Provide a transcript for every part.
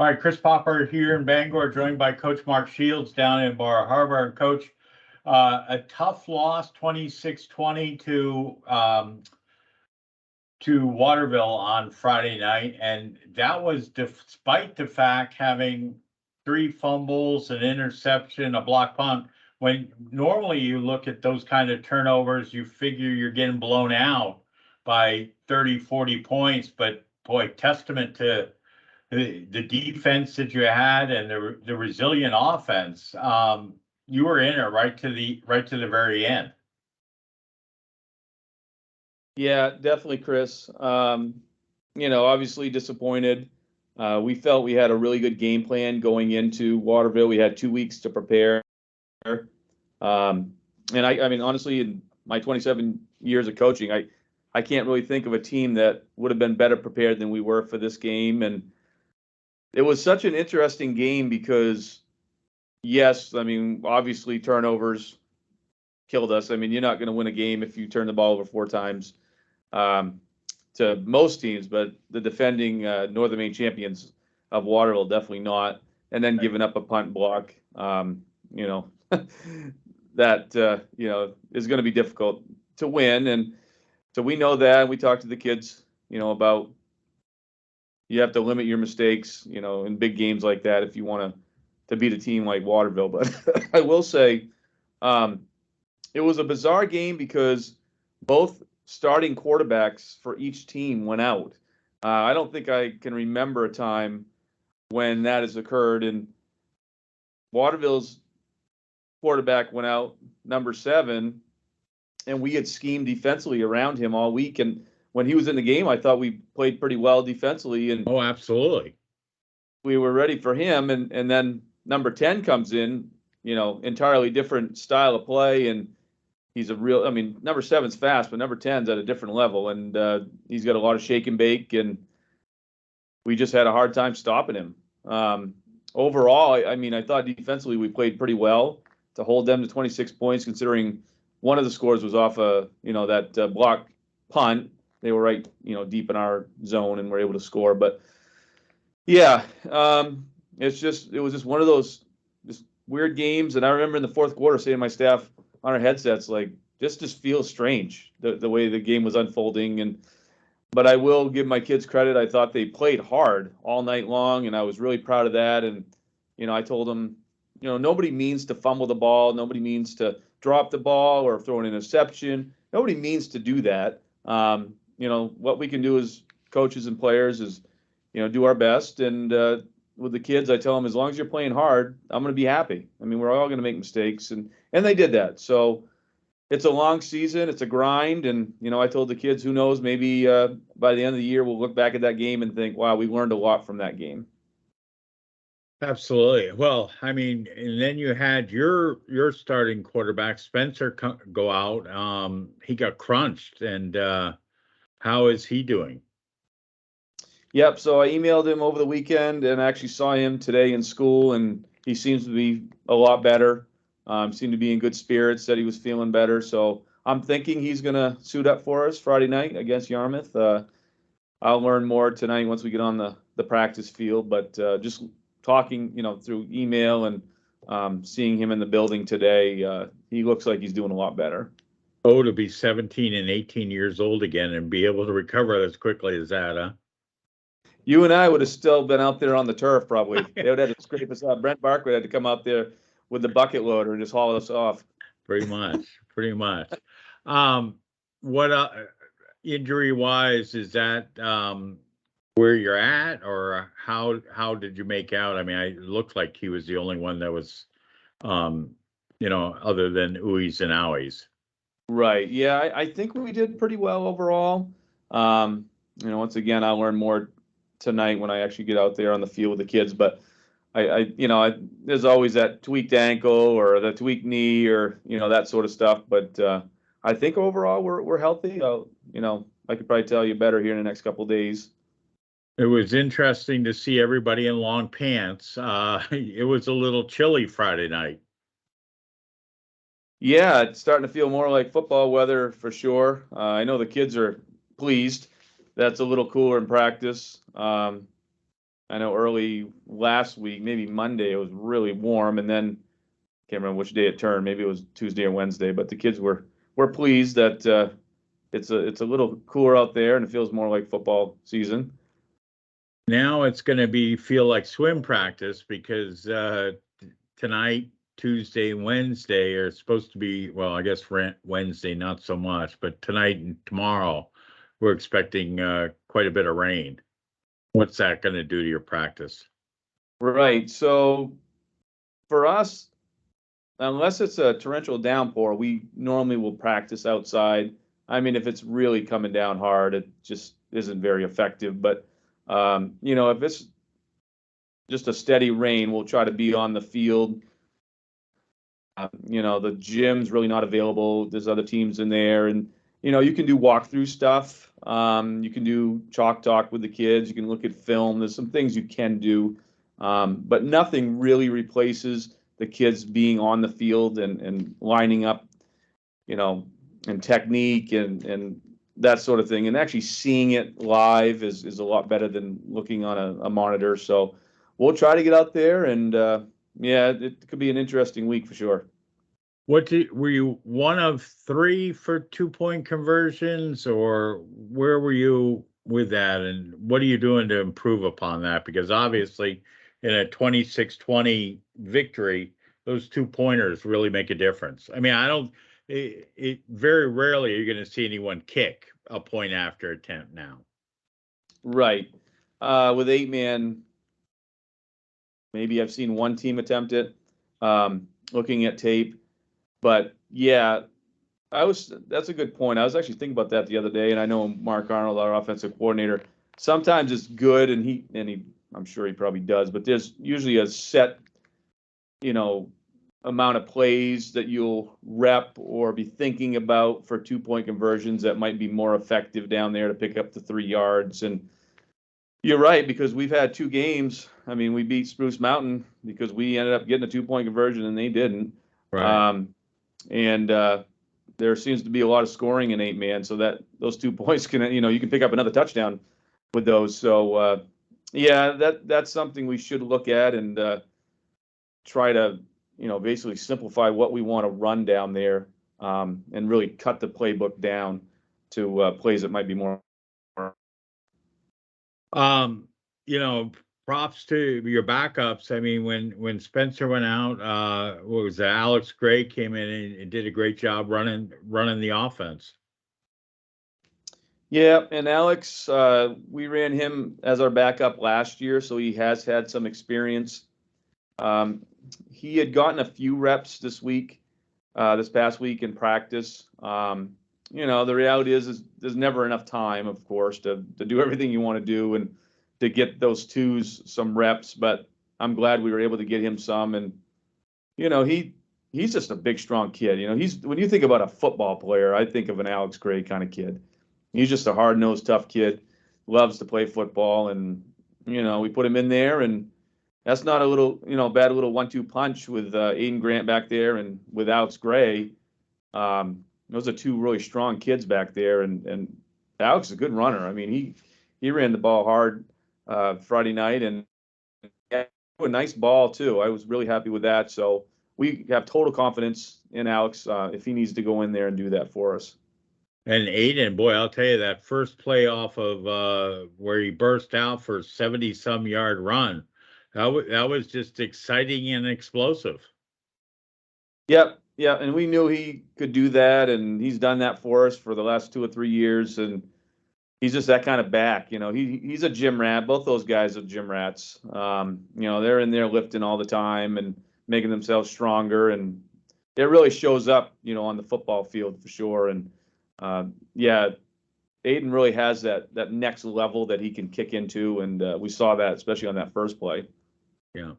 All right, Chris Popper here in Bangor, joined by Coach Mark Shields down in Bar Harbor. And Coach, a tough loss, 26-20 to Waterville on Friday night, and that was despite the fact having 3 fumbles, an interception, a block punt. When normally you look at those kind of turnovers, you figure you're getting blown out by 30, 40 points. But boy, testament to the defense that you had and the resilient offense. You were in it right to the very end. Yeah, definitely, Chris. Obviously disappointed. We felt we had a really good game plan going into Waterville. We had 2 weeks to prepare. And I mean, honestly, in my 27 years of coaching, I can't really think of a team that would have been better prepared than we were for this game. And it was such an interesting game because, yes, I mean, obviously turnovers killed us. I mean, you're not going to win a game if you turn the ball over 4 times. To most teams, but the defending Northern Maine champions of Waterville definitely not. And then giving up a punt block, that is going to be difficult to win. And so we know that. We talked to the kids, about you have to limit your mistakes, in big games like that if you want to beat a team like Waterville. But I will say, it was a bizarre game because both starting quarterbacks for each team went out. I don't think I can remember a time when that has occurred. And Waterville's quarterback went out, number 7, and we had schemed defensively around him all week. And when he was in the game, I thought we played pretty well defensively. And oh, absolutely, we were ready for him. And then number 10 comes in, entirely different style of play. And he's number 7's fast, but number 10's at a different level. And he's got a lot of shake and bake, and we just had a hard time stopping him. Overall, I thought defensively we played pretty well to hold them to 26 points, considering one of the scores was off that block punt. They were right, deep in our zone and were able to score. But yeah, it was just one of those just weird games. And I remember in the fourth quarter saying to my staff on our headsets, like, this just feels strange, the way the game was unfolding. But I will give my kids credit. I thought they played hard all night long, and I was really proud of that. And, I told them, nobody means to fumble the ball. Nobody means to drop the ball or throw an interception. Nobody means to do that. What we can do as coaches and players is, do our best. And with the kids, I tell them, as long as you're playing hard, I'm going to be happy. I mean, we're all going to make mistakes, and they did that. So it's a long season. It's a grind. And, I told the kids, who knows, maybe by the end of the year, we'll look back at that game and think, wow, we learned a lot from that game. Absolutely. Well, I mean, and then you had your starting quarterback, Spencer, go out. He got crunched. And how is he doing? Yep. So I emailed him over the weekend and actually saw him today in school, and he seems to be a lot better. Seemed to be in good spirits, said he was feeling better. So I'm thinking he's going to suit up for us Friday night against Yarmouth. I'll learn more tonight once we get on the practice field. But just talking, through email and seeing him in the building today, he looks like he's doing a lot better. Oh, to be 17 and 18 years old again and be able to recover as quickly as that, huh? You and I would have still been out there on the turf, probably. They would have had to scrape us up. Brent Barkley had to come out there with the bucket loader and just haul us off. Pretty much. What injury-wise, is that where you're at, or how did you make out? I mean, it looked like he was the only one that was, other than oohies and owies. Right. Yeah, I think we did pretty well overall. Once again, I'll learn more tonight when I actually get out there on the field with the kids. But there's always that tweaked ankle or the tweaked knee or that sort of stuff. But I think overall we're healthy. I could probably tell you better here in the next couple of days. It was interesting to see everybody in long pants. It was a little chilly Friday night. Yeah, it's starting to feel more like football weather for sure. I know the kids are pleased. That's a little cooler in practice. I know early last week, maybe Monday, it was really warm, and then can't remember which day it turned. Maybe it was Tuesday or Wednesday, but the kids were pleased that it's a little cooler out there and it feels more like football season. Now it's going to feel like swim practice because tonight, Tuesday, and Wednesday are supposed to be, well, I guess Wednesday not so much, but tonight and tomorrow we're expecting quite a bit of rain. What's that going to do to your practice? Right. So for us, unless it's a torrential downpour, we normally will practice outside. I mean, if it's really coming down hard, it just isn't very effective. But if it's just a steady rain, we'll try to be on the field. The gym's really not available. There's other teams in there, and you can do walkthrough stuff. You can do chalk talk with the kids. You can look at film. There's some things you can do, but nothing really replaces the kids being on the field and lining up, and technique and that sort of thing. And actually seeing it live is a lot better than looking on a monitor. So we'll try to get out there, and it could be an interesting week for sure. Were you one of three for 2-point conversions, or where were you with that? And what are you doing to improve upon that? Because obviously in a 26-20 victory, those 2-pointers really make a difference. I mean, it very rarely are you going to see anyone kick a point after attempt now. Right. With 8-man, maybe I've seen one team attempt it, looking at tape. But yeah, that's a good point. I was actually thinking about that the other day, and I know Mark Arnold, our offensive coordinator, sometimes it's good, and I'm sure he probably does, but there's usually a set, amount of plays that you'll rep or be thinking about for 2-point conversions that might be more effective down there to pick up the 3 yards. And you're right, because we've had 2 games. I mean, we beat Spruce Mountain because we ended up getting a 2-point conversion and they didn't. Right. And there seems to be a lot of scoring in 8-man, so that those 2 points can, you can pick up another touchdown with those. So that's something we should look at and try to, basically simplify what we want to run down there, and really cut the playbook down to plays that might be more. Props to your backups. I mean, when Spencer went out, what was that? Alex Gray came in and did a great job running the offense. Yeah, and Alex, we ran him as our backup last year, so he has had some experience. He had gotten a few reps this past week in practice. The reality is there's never enough time, of course, to do everything you want to do and to get those 2s some reps. But I'm glad we were able to get him some. And, he's just a big, strong kid. When you think about a football player, I think of an Alex Gray kind of kid. He's just a hard-nosed, tough kid, loves to play football. And, we put him in there, and that's not a little, bad little 1-2 punch with Aiden Grant back there and with Alex Gray. Those are 2 really strong kids back there, and Alex is a good runner. I mean, he ran the ball hard Friday night, and a nice ball too. I was really happy with that. So we have total confidence in Alex if he needs to go in there and do that for us. And Aiden, boy, I'll tell you, that first play off of where he burst out for 70-some yard run, that was just exciting and explosive. Yep. Yeah, and we knew he could do that, and he's done that for us for the last 2 or 3 years, and he's just that kind of back. He's a gym rat. Both those guys are gym rats. They're in there lifting all the time and making themselves stronger, and it really shows up, on the football field for sure. And Aiden really has that next level that he can kick into, and we saw that especially on that first play. Yeah.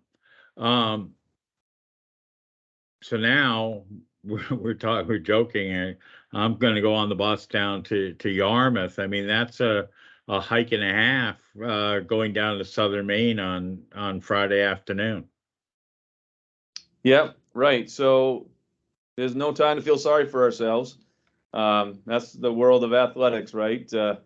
So now we're joking. I'm going to go on the bus down to Yarmouth. I mean, that's a hike and a half going down to Southern Maine on Friday afternoon. Yep, right. So there's no time to feel sorry for ourselves. That's the world of athletics, right? You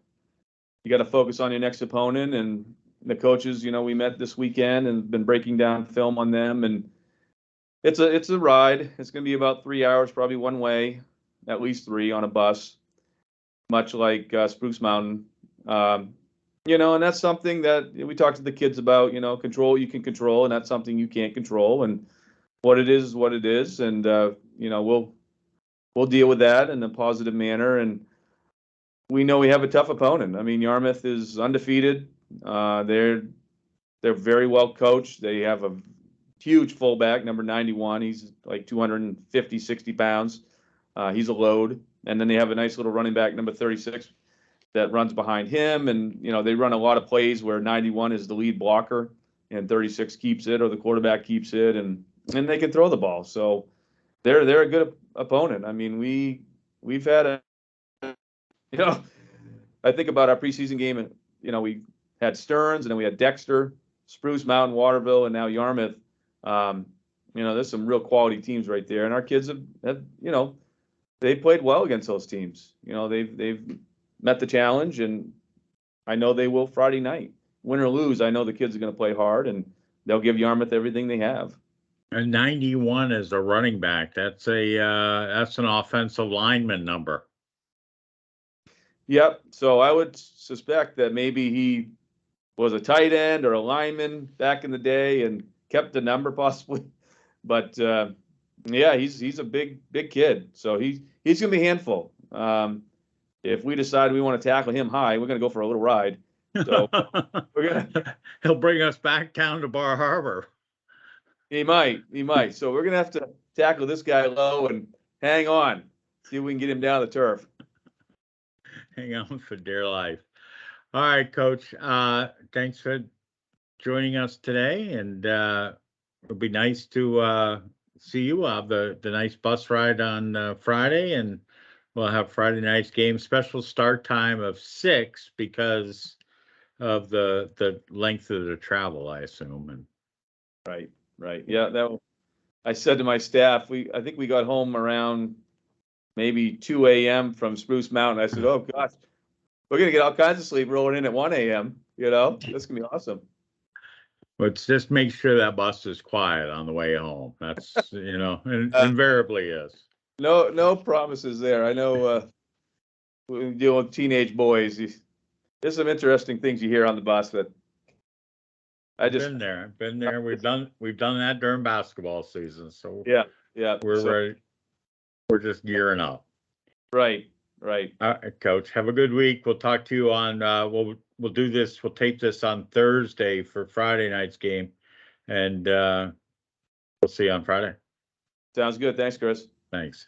got to focus on your next opponent, and the coaches, you know, we met this weekend and been breaking down film on them, and it's a ride. It's going to be about 3 hours, probably one way, at least 3 on a bus, much like Spruce Mountain. You know, and that's something that we talk to the kids about. You know, control what you can control, and that's something you can't control. And what it is what it is, and you know, we'll deal with that in a positive manner. And we know we have a tough opponent. I mean, Yarmouth is undefeated. They're very well coached. They have a huge fullback, number 91. He's like 250, 60 pounds. He's a load. And then they have a nice little running back, number 36, that runs behind him. And, you know, they run a lot of plays where 91 is the lead blocker and 36 keeps it, or the quarterback keeps it, and they can throw the ball. So they're a good opponent. I mean, we've had a, you know, I think about our preseason game, and, you know, we had Stearns, and then we had Dexter, Spruce Mountain, Waterville, and now Yarmouth. You know, there's some real quality teams right there, and our kids have you know, they played well against those teams. You know, they've met the challenge, and I know they will Friday night. Win or lose, I know the kids are going to play hard, and they'll give Yarmouth everything they have. And 91 is a running back. That's an offensive lineman number. Yep. So I would suspect that maybe he was a tight end or a lineman back in the day and kept the number possibly. But yeah, he's a big kid. So he's gonna be a handful. If we decide we want to tackle him high, we're gonna go for a little ride. So he'll bring us back down to Bar Harbor. He might. So we're gonna have to tackle this guy low and hang on, see if we can get him down the turf. Hang on for dear life. All right, Coach. Thanks for joining us today, and it'll be nice to see you. We'll have the nice bus ride on Friday, and we'll have Friday night's game. Special start time of 6 because of the length of the travel, I assume. And Right. Yeah, I said to my staff, I think we got home around maybe 2 a.m. from Spruce Mountain. I said, oh gosh, we're gonna get all kinds of sleep rolling in at 1 a.m. You know, that's gonna be awesome. Let's just make sure that bus is quiet on the way home. That's, you know, invariably is. No promises there. I know when you deal with teenage boys, there's some interesting things you hear on the bus that been there. We've done that during basketball season. So yeah, we're ready. We're just gearing up. Right. Coach, have a good week. We'll talk to you on. We'll do this. We'll tape this on Thursday for Friday night's game, and we'll see you on Friday. Sounds good. Thanks, Chris. Thanks.